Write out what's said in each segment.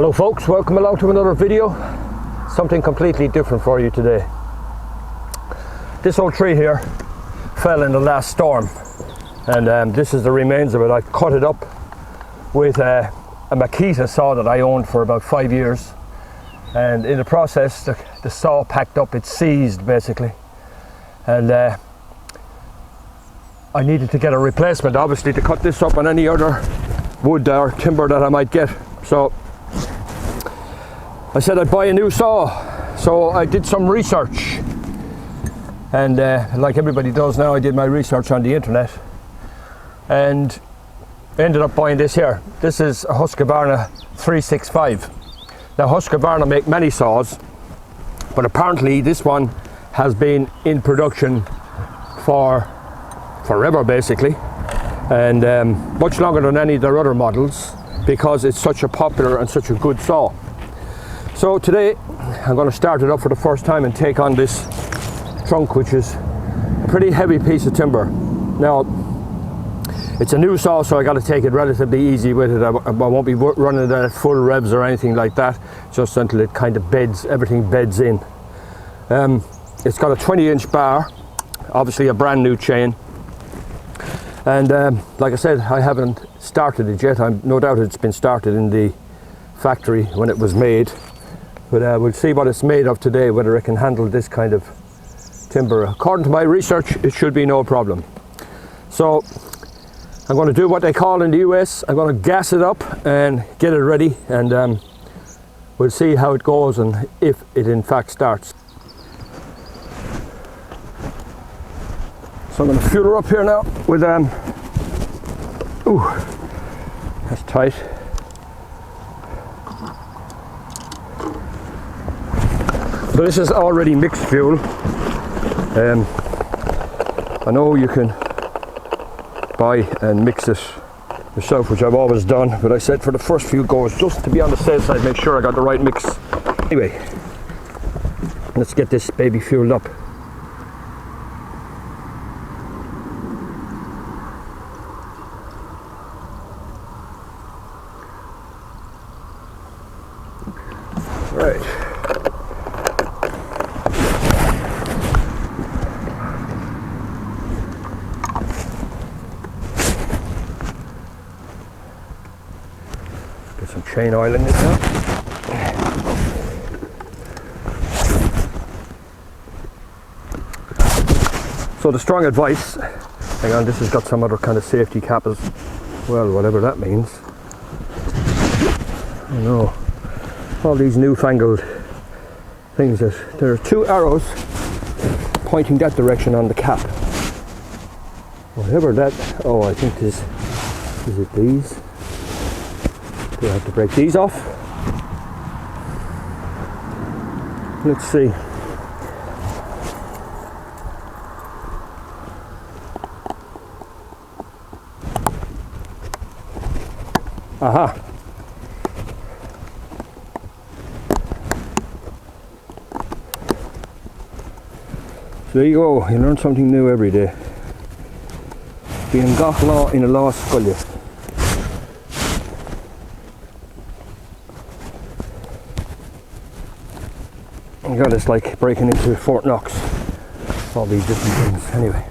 Hello folks, welcome along to another video. Something completely different for you today. This old tree here fell in the last storm, and this is the remains of it. I cut it up with a Makita saw that I owned for about 5 years, and in the process the saw packed up, it seized basically, and I needed to get a replacement, obviously, to cut this up on any other wood or timber that I might get. So I said I'd buy a new saw, so I did some research, and like everybody does now, I did my research on the internet and ended up buying this here. This is a Husqvarna 365. Now Husqvarna make many saws, but apparently this one has been in production for forever basically, and much longer than any of their other models, because it's such a popular and such a good saw. So today I'm going to start it up for the first time and take on this trunk, which is a pretty heavy piece of timber. Now it's a new saw, so I got to take it relatively easy with it. I won't be running it at full revs or anything like that, just until it kind of beds, everything beds in. It's got a 20-inch bar, obviously a brand new chain, and like I said, I haven't started it yet. I'm no doubt it's been started in the factory when it was made, but we'll see what it's made of today, whether it can handle this kind of timber. According to my research, it should be no problem. So I'm going to do what they call in the US, I'm going to gas it up and get it ready, and we'll see how it goes and if it in fact starts. So I'm going to fuel her up here now with ooh, that's tight. So this is already mixed fuel. I know you can buy and mix it yourself, which I've always done, but I said for the first few goes, just to be on the safe side, make sure I got the right mix. Anyway, let's get this baby fueled up. Right. Get some chain oil in this now. So the strong advice, hang on, this has got some other kind of safety cap as well, whatever that means. I don't know. All these newfangled things, that there are two arrows pointing that direction on the cap. Whatever that, oh, I think this is it. These, do I have to break these off? Let's see. Aha. So there you go, you learn something new every day. Being got law in a law school. God, it's like breaking into Fort Knox. All these different things. Anyway.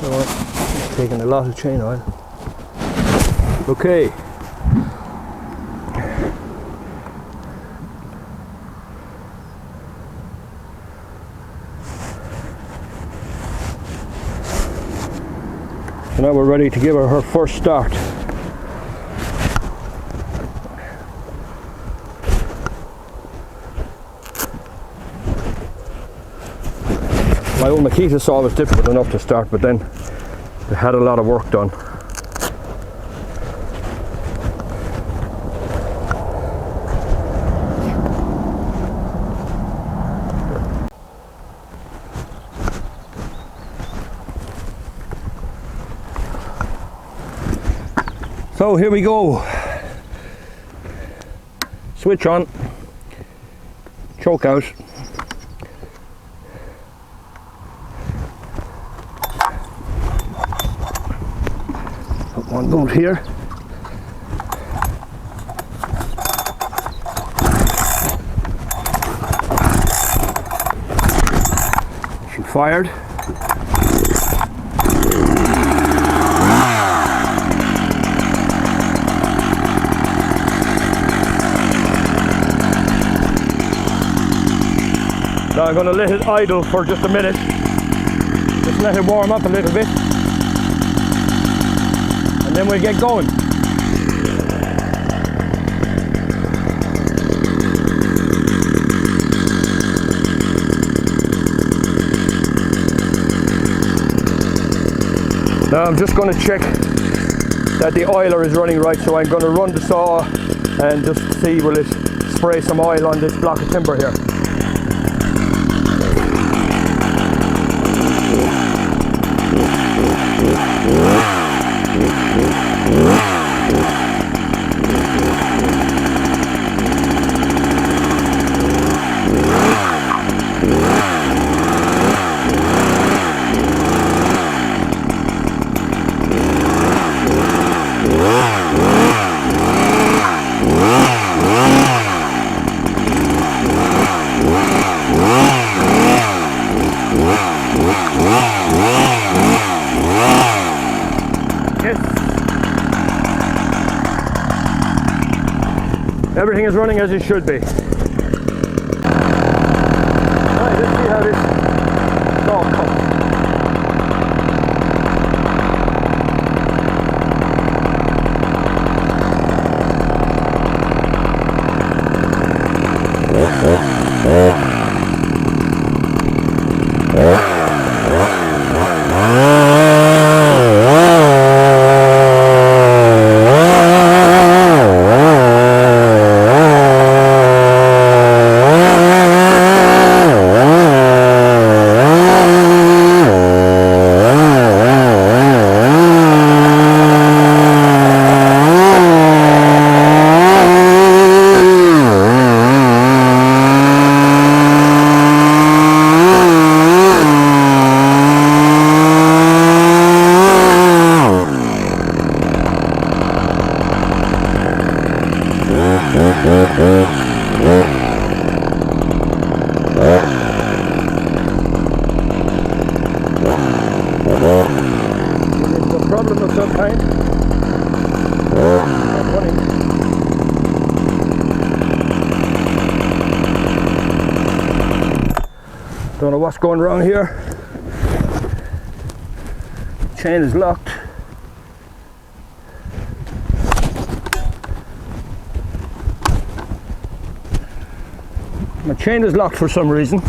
So, taking a lot of chain oil. Okay. So now we're ready to give her first start. My old Makita saw was difficult enough to start, but then it had a lot of work done. So here we go. Switch on, choke out, One bolt here. She fired. Now I'm going to let it idle for just a minute. Just let it warm up a little bit. And then we'll get going. Now I'm just going to check that the oiler is running right, so I'm going to run the saw and just see will it spray some oil on this block of timber here. Everything is running as it should be. Right, let's see how this saw cuts. It's a problem of some kind. Not running. Don't know what's going wrong here. Chain is locked. My chain is locked for some reason.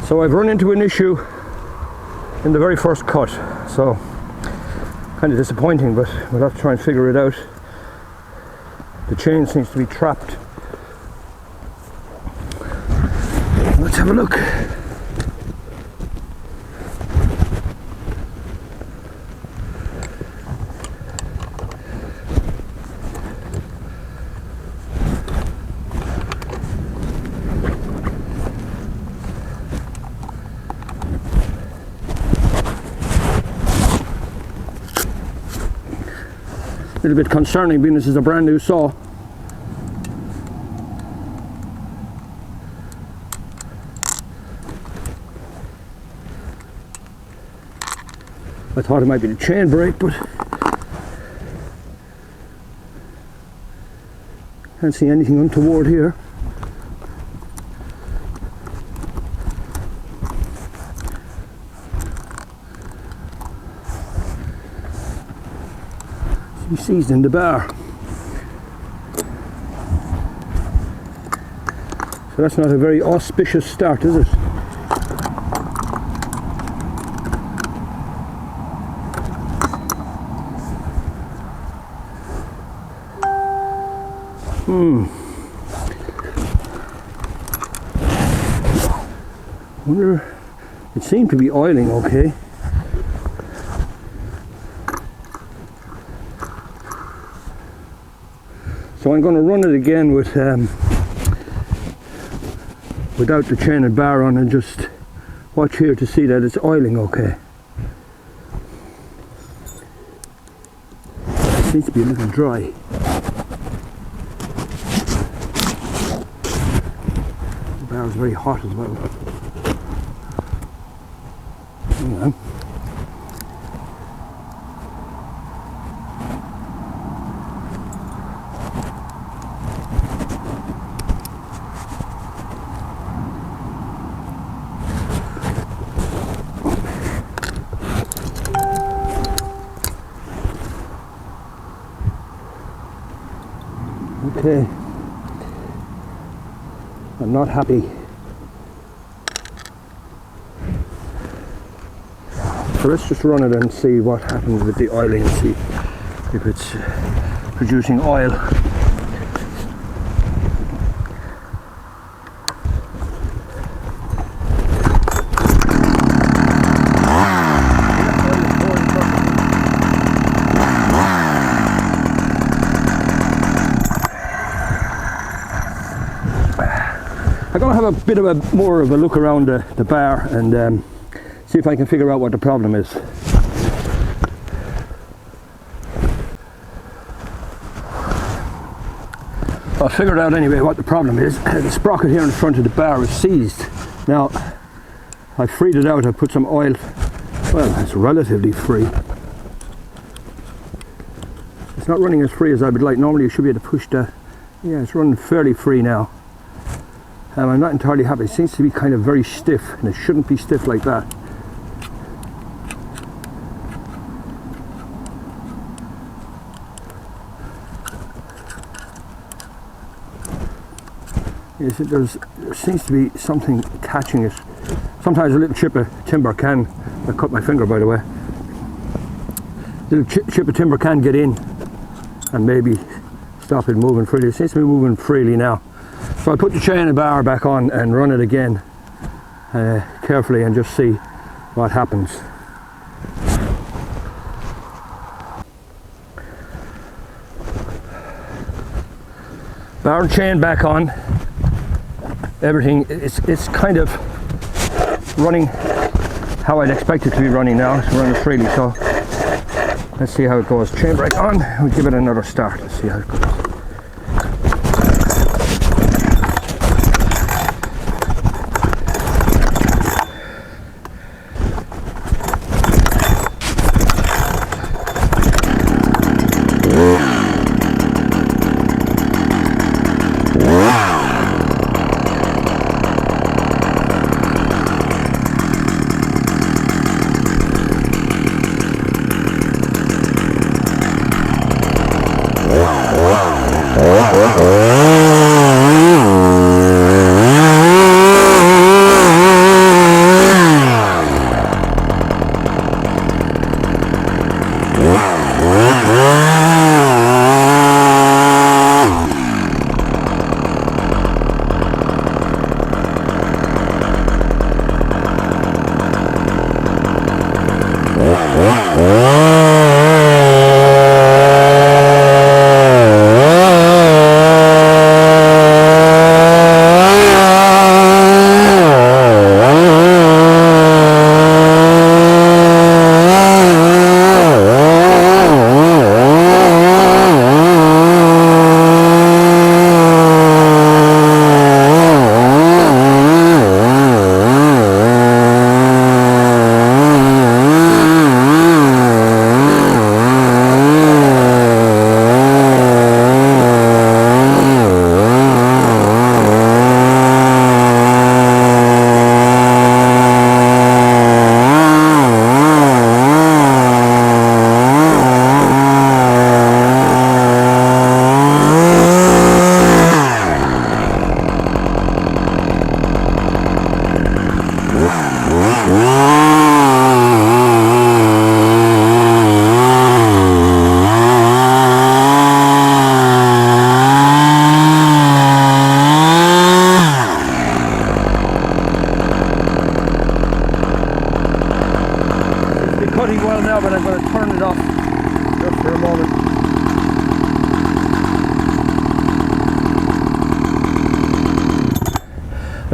So I've run into an issue in the very first cut, so kind of disappointing, but we'll have to try and figure it out. The chain seems to be trapped. Let's have a look. A little bit concerning being this is a brand new saw. I thought it might be the chain brake, but can't see anything untoward here. Be seized in the bar. So that's not a very auspicious start, is it? Wonder, it seemed to be oiling okay. So I'm going to run it again with without the chain and bar on, and just watch here to see that it's oiling okay. It seems to be a little dry. The bar is very hot as well. Hang on. Okay, I'm not happy. So let's just run it and see what happens with the oiling and see if it's producing oil. I'm going to have a bit of a more of a look around the bar and see if I can figure out what the problem is. I'll figure it out anyway what the problem is. The sprocket here in front of the bar is seized. Now I freed it out, I put some oil. Well, it's relatively free. It's not running as free as I would like. Normally you should be able to push the, yeah, it's running fairly free now. I'm not entirely happy. It seems to be kind of very stiff, and it shouldn't be stiff like that. Yes, there seems to be something catching it. Sometimes a little chip of timber can, I cut my finger by the way, a little chip of timber can get in and maybe stop it moving freely. It seems to be moving freely now. So I'll put the chain and bar back on and run it again carefully and just see what happens. Bar and chain back on. Everything, it's kind of running how I'd expect it to be running now. It's running freely, so let's see how it goes. Chain brake on, we'll give it another start. Let's see how it goes.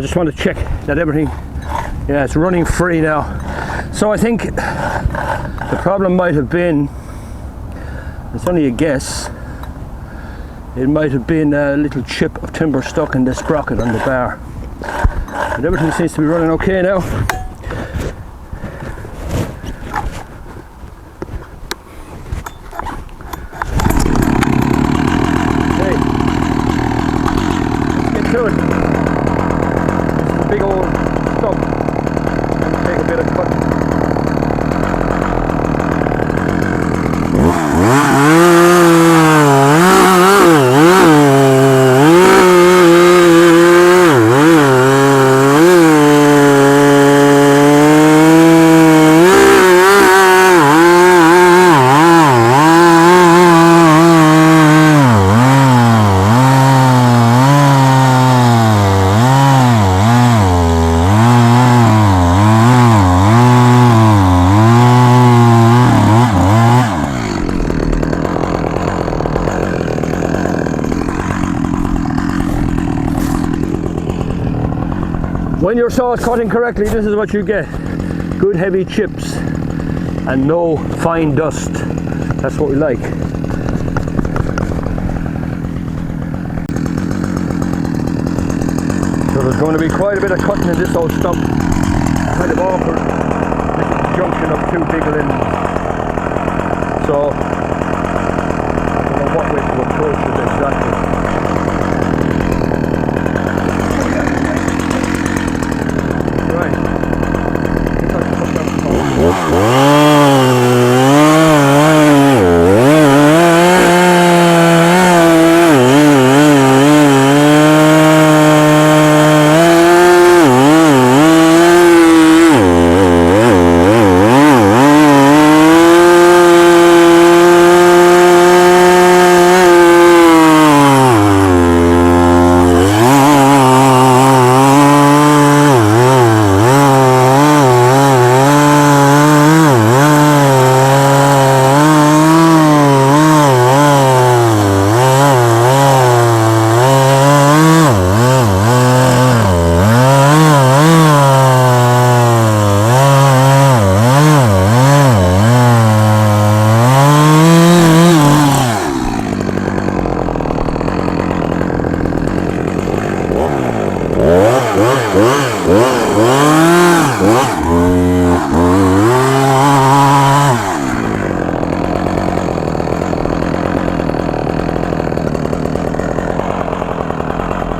I just want to check that everything, yeah, it's running free now. So I think the problem might have been, it's only a guess, it might have been a little chip of timber stuck in the sprocket on the bar. But everything seems to be running okay now. Okay, let's get to it. This is a big old stump. Let's take a bit of cut. When your saw is cutting correctly, this is what you get. Good heavy chips and no fine dust. That's what we like. So there's going to be quite a bit of cutting in this old stump. Kind of awkward. This is the junction of two big limbs. So I don't know what way to approach it exactly.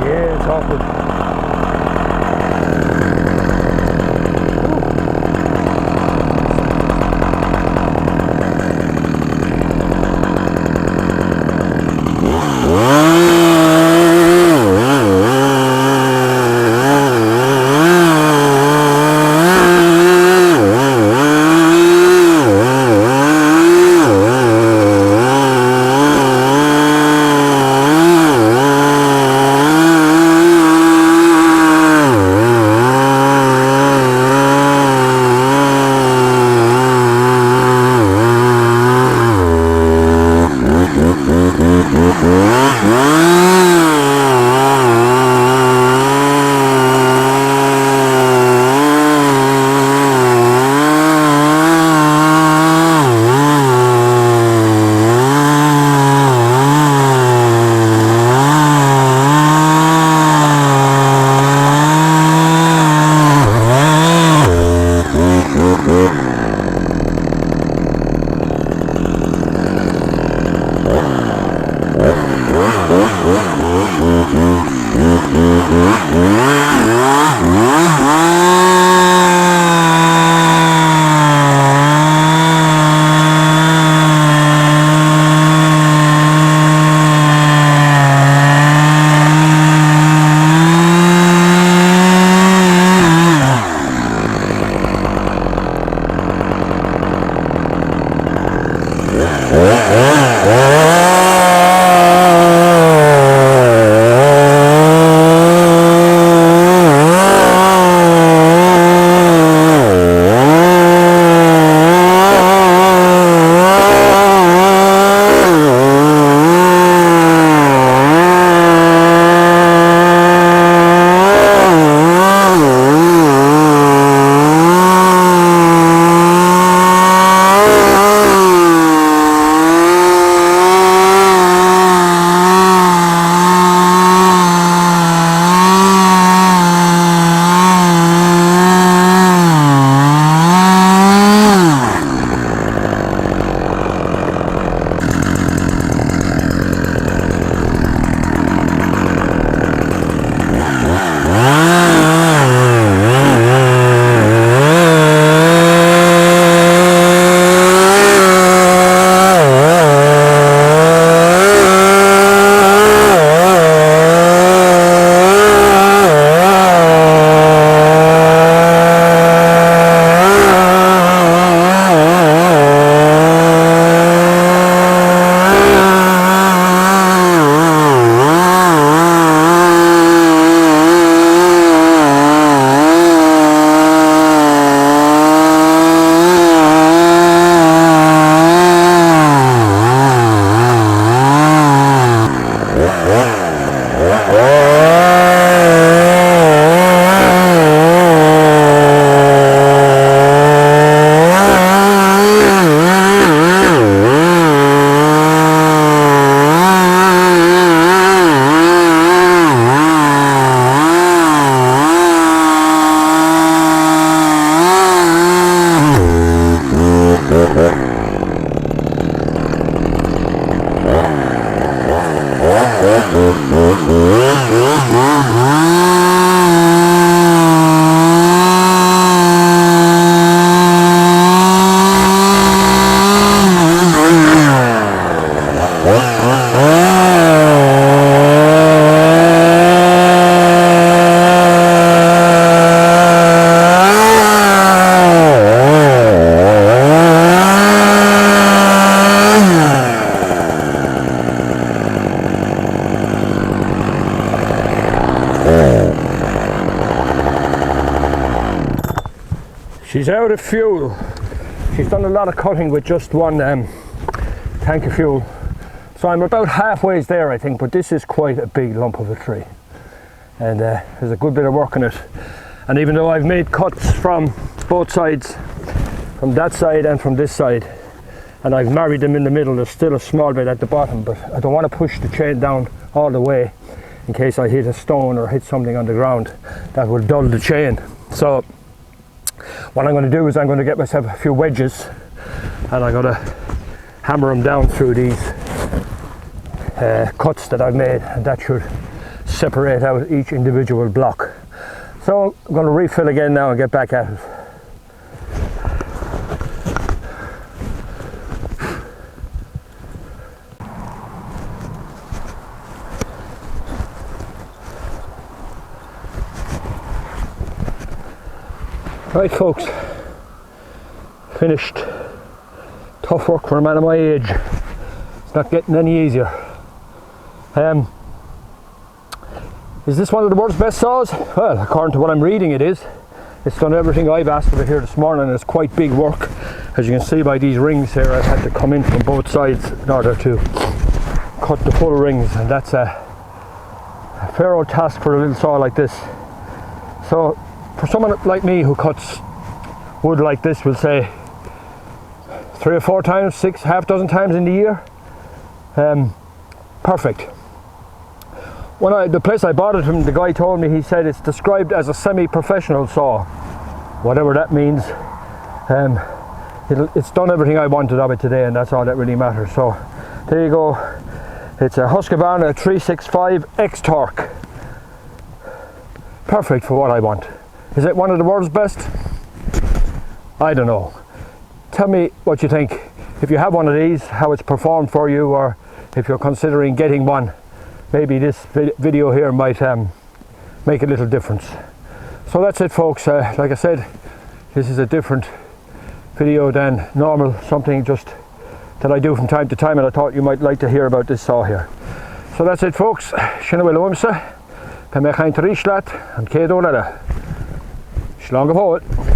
Yeah, it's awkward. She's out of fuel. She's done a lot of cutting with just one tank of fuel. So I'm about halfway there, I think, but this is quite a big lump of a tree. And there's a good bit of work on it. And even though I've made cuts from both sides, from that side and from this side, and I've married them in the middle, there's still a small bit at the bottom, but I don't want to push the chain down all the way in case I hit a stone or hit something on the ground that will dull the chain. So what I'm going to do is I'm going to get myself a few wedges and I'm going to hammer them down through these cuts that I've made, and that should separate out each individual block. So I'm going to refill again now and get back at it. Right folks, finished. Tough work for a man of my age. It's not getting any easier. Is this one of the world's best saws? Well, according to what I'm reading, it is. It's done everything I've asked of it here this morning, and it's quite big work. As you can see by these rings here, I've had to come in from both sides in order to cut the full rings, and that's a fair old task for a little saw like this. So for someone like me who cuts wood like this, we'll say 3 or 4 times, 6, half dozen times in the year, perfect. The place I bought it from, the guy told me, he said it's described as a semi-professional saw, whatever that means. It's done everything I wanted of it today, and that's all that really matters. So there you go. It's a Husqvarna 365 Xtorq. Perfect for what I want. Is it one of the world's best? I don't know. Tell me what you think. If you have one of these, how it's performed for you, or if you're considering getting one. Maybe this video here might make a little difference. So that's it folks. Like I said, this is a different video than normal, something just that I do from time to time, and I thought you might like to hear about this saw here. So that's it folks. Sinna bhfuil uamsa, pe me chaint ríslat, an céad óra. Slán go fóill.